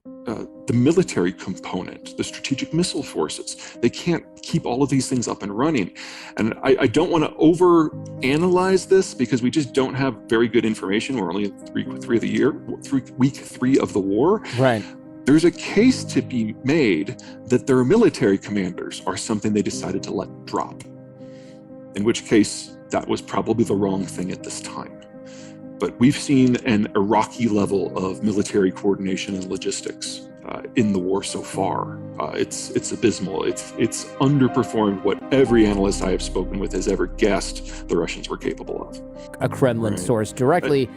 the military component, the strategic missile forces. They can't keep all of these things up and running. And I don't want to over-analyze this because we just don't have very good information. We're only in week three of the war. Right. There's a case to be made that their military commanders are something they decided to let drop, in which case that was probably the wrong thing at this time. But we've seen an Iraqi level of military coordination and logistics in the war so far. It's abysmal. It's underperformed what every analyst I have spoken with has ever guessed the Russians were capable of. A Kremlin source directly.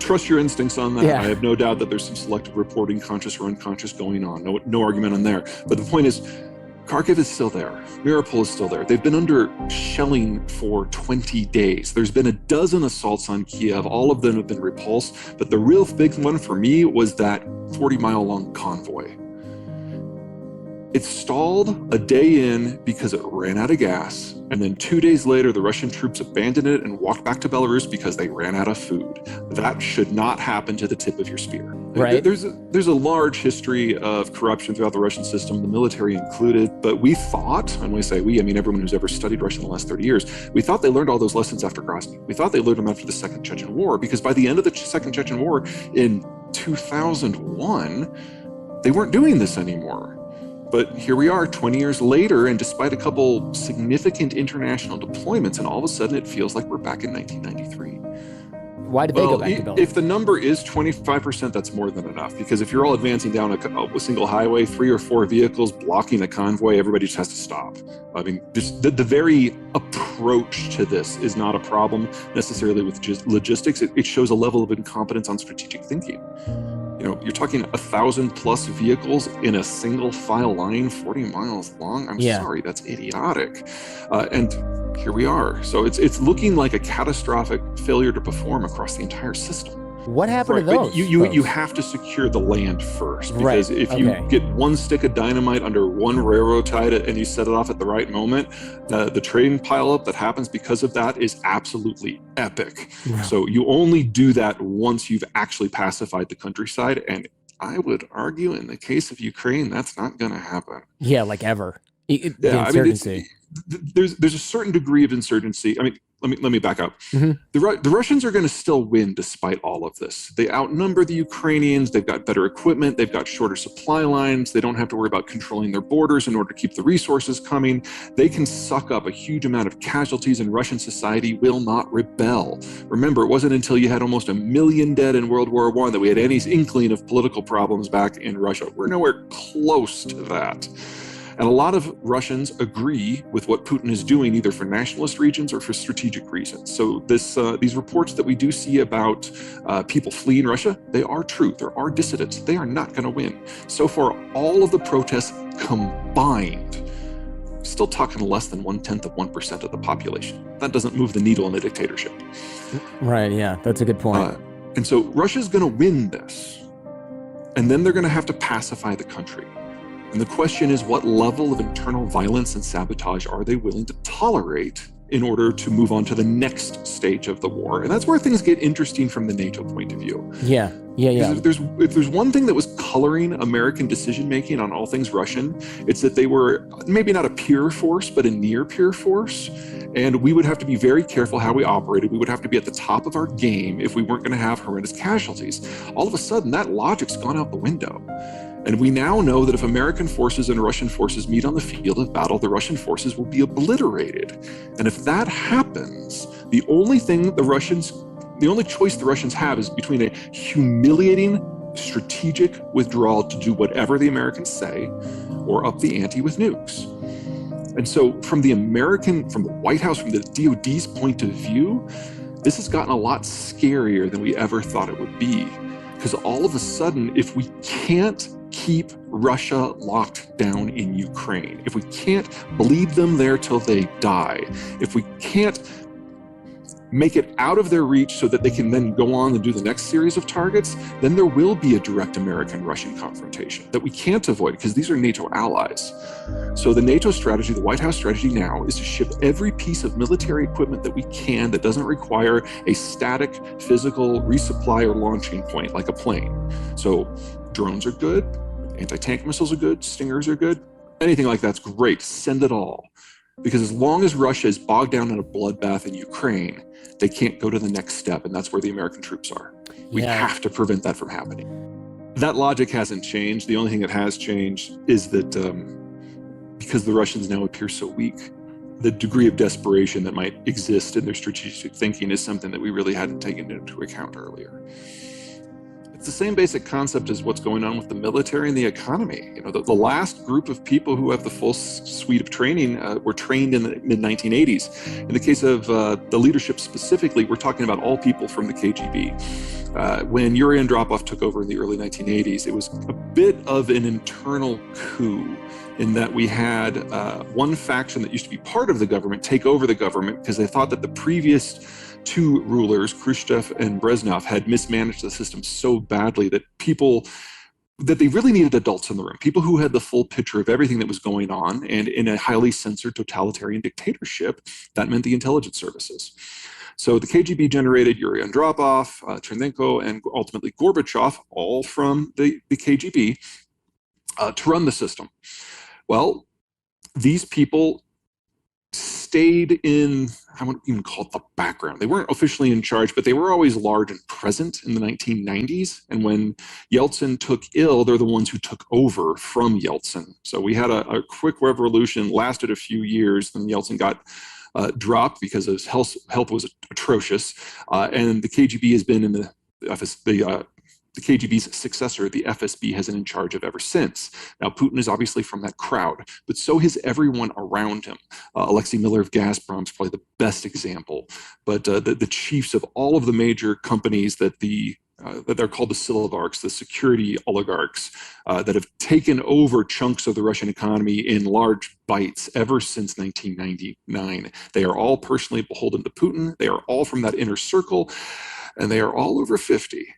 Trust your instincts on that. Yeah. I have no doubt that there's some selective reporting, conscious or unconscious, going on. No argument on there. But the point is, Kharkiv is still there. Mariupol is still there. They've been under shelling for 20 days. There's been a dozen assaults on Kiev. All of them have been repulsed. But the real big one for me was that 40-mile-long convoy. It stalled a day in because it ran out of gas. And then 2 days later, the Russian troops abandoned it and walked back to Belarus because they ran out of food. That should not happen to the tip of your spear. Right. There's a large history of corruption throughout the Russian system, the military included. But we thought, and when I say we, I mean everyone who's ever studied Russia in the last 30 years, we thought they learned all those lessons after Grozny. We thought they learned them after the Second Chechen War, because by the end of the Second Chechen War in 2001, they weren't doing this anymore. But here we are 20 years later, and despite a couple significant international deployments, and all of a sudden it feels like we're back in 1993. Why did they go back to Belarus? If the number is 25%, that's more than enough. Because if you're all advancing down a single highway, 3 or 4 vehicles blocking a convoy, everybody just has to stop. I mean, just the very approach to this is not a problem necessarily with just logistics. It shows a level of incompetence on strategic thinking. You know, you're talking 1,000+ vehicles in a single file line, 40 miles long. I'm sorry, that's idiotic. And here we are. So it's looking like a catastrophic failure to perform across the entire system. What happened to those? You have to secure the land first, because if you get one stick of dynamite under one railroad tie and you set it off at the right moment, the train pileup that happens because of that is absolutely epic. Yeah. So you only do that once you've actually pacified the countryside, and I would argue in the case of Ukraine, that's not going to happen. Yeah, like ever. The insurgency. There's a certain degree of insurgency. I mean, let me back up. Mm-hmm. The Russians are going to still win despite all of this. They outnumber the Ukrainians. They've got better equipment. They've got shorter supply lines. They don't have to worry about controlling their borders in order to keep the resources coming. They can suck up a huge amount of casualties, and Russian society will not rebel. Remember, it wasn't until you had almost 1 million dead in World War I that we had any inkling of political problems back in Russia. We're nowhere close to that. And a lot of Russians agree with what Putin is doing, either for nationalist reasons or for strategic reasons. So these reports that we do see about people fleeing Russia, they are true. There are dissidents. They are not going to win. So far, all of the protests combined, still talking less than 1/10% of the population. That doesn't move the needle in a dictatorship. Right, yeah, that's a good point. And so Russia's going to win this. And then they're going to have to pacify the country. And the question is, what level of internal violence and sabotage are they willing to tolerate in order to move on to the next stage of the war? And that's where things get interesting from the NATO point of view. Yeah. If there's one thing that was coloring American decision-making on all things Russian, it's that they were maybe not a peer force, but a near peer force. And we would have to be very careful how we operated. We would have to be at the top of our game if we weren't going to have horrendous casualties. All of a sudden, that logic's gone out the window. And we now know that if American forces and Russian forces meet on the field of battle, the Russian forces will be obliterated. And if that happens, the only choice the Russians have is between a humiliating strategic withdrawal to do whatever the Americans say, or up the ante with nukes. And so from the White House, from the DOD's point of view, this has gotten a lot scarier than we ever thought it would be. Because all of a sudden, if we can't keep Russia locked down in Ukraine, if we can't bleed them there till they die, if we can't make it out of their reach so that they can then go on and do the next series of targets, then there will be a direct American-Russian confrontation that we can't avoid because these are NATO allies. So the NATO strategy, the White House strategy now, is to ship every piece of military equipment that we can that doesn't require a static physical resupply or launching point like a plane. So Drones are good, anti-tank missiles are good, Stingers are good, anything like that's great, send it all. Because as long as Russia is bogged down in a bloodbath in Ukraine, they can't go to the next step, and that's where the American troops are. We have to prevent that from happening. That logic hasn't changed. The only thing that has changed is that because the Russians now appear so weak, the degree of desperation that might exist in their strategic thinking is something that we really hadn't taken into account earlier. It's the same basic concept as what's going on with the military and the economy. You know, the last group of people who have the full suite of training were trained in the mid-1980s. In the case of the leadership specifically, we're talking about all people from the KGB. When Yuri Andropov took over in the early 1980s, it was a bit of an internal coup in that we had one faction that used to be part of the government take over the government because they thought that the previous two rulers, Khrushchev and Brezhnev, had mismanaged the system so badly that they really needed adults in the room, people who had the full picture of everything that was going on. And in a highly censored totalitarian dictatorship, that meant the intelligence services. So the KGB generated Yuri Andropov, Chernenko, and ultimately Gorbachev, all from the KGB, to run the system. Well, these people stayed in, I wouldn't even call it the background. They weren't officially in charge, but they were always large and present in the 1990s. And when Yeltsin took ill, they're the ones who took over from Yeltsin. So we had a quick revolution, lasted a few years, then Yeltsin got dropped because his health was atrocious. And the KGB has been in the KGB's successor, the FSB, has been in charge of ever since. Now, Putin is obviously from that crowd, but so has everyone around him. Alexei Miller of Gazprom is probably the best example. But the chiefs of all of the major companies that they're called the Silivarchs, the security oligarchs, that have taken over chunks of the Russian economy in large bites ever since 1999. They are all personally beholden to Putin. They are all from that inner circle, and they are all over 50.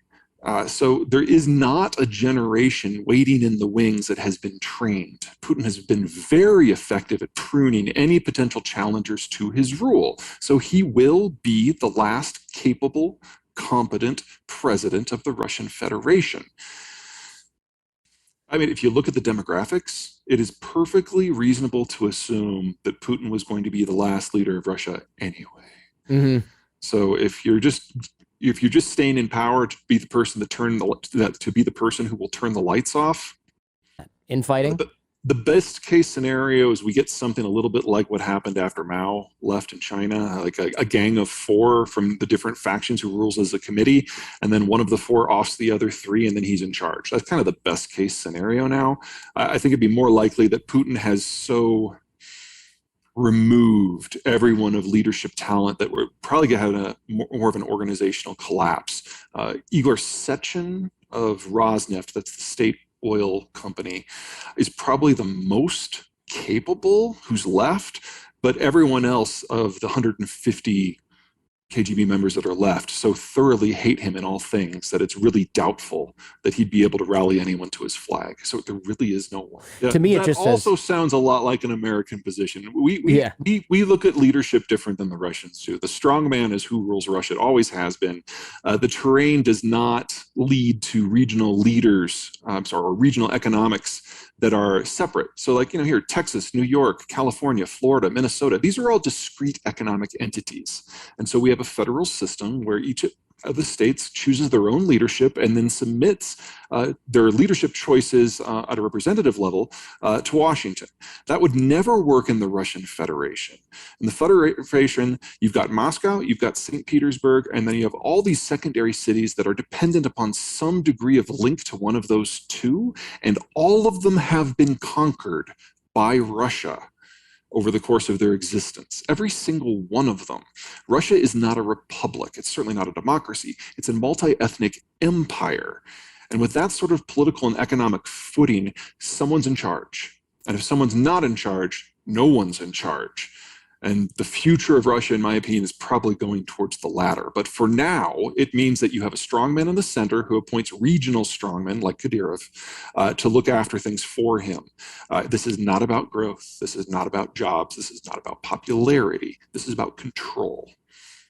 So there is not a generation waiting in the wings that has been trained. Putin has been very effective at pruning any potential challengers to his rule. So he will be the last capable, competent president of the Russian Federation. I mean, if you look at the demographics, it is perfectly reasonable to assume that Putin was going to be the last leader of Russia anyway. Mm-hmm. So if you're just staying in power to be the person to be the person who will turn the lights off, infighting. The best case scenario is we get something a little bit like what happened after Mao left in China, like a gang of 4 from the different factions who rules as a committee, and then one of the 4 offs the other 3, and then he's in charge. That's kind of the best case scenario now. I think it'd be more likely that Putin has so removed everyone of leadership talent that we're probably going to have more of an organizational collapse. Igor Sechin of Rosneft, that's the state oil company, is probably the most capable who's left, but everyone else of the 150 KGB members that are left so thoroughly hate him in all things that it's really doubtful that he'd be able to rally anyone to his flag. So there really is no one. Yeah, to me, it just also sounds a lot like an American position. We look at leadership different than the Russians do. The strong man is who rules Russia. It always has been. The terrain does not lead to regional leaders, or regional economics that are separate. So like, here, Texas, New York, California, Florida, Minnesota, these are all discrete economic entities. And so we have a federal system where each of the states chooses their own leadership and then submits their leadership choices at a representative level to Washington. That would never work in the Russian Federation. In the Federation, you've got Moscow, you've got St. Petersburg, and then you have all these secondary cities that are dependent upon some degree of link to one of those two, and all of them have been conquered by Russia over the course of their existence. Every single one of them. Russia is not a republic. It's certainly not a democracy. It's a multi-ethnic empire. And with that sort of political and economic footing, someone's in charge. And if someone's not in charge, no one's in charge. And the future of Russia, in my opinion, is probably going towards the latter. But for now, it means that you have a strongman in the center who appoints regional strongmen like Kadyrov to look after things for him. This is not about growth. This is not about jobs. This is not about popularity. This is about control.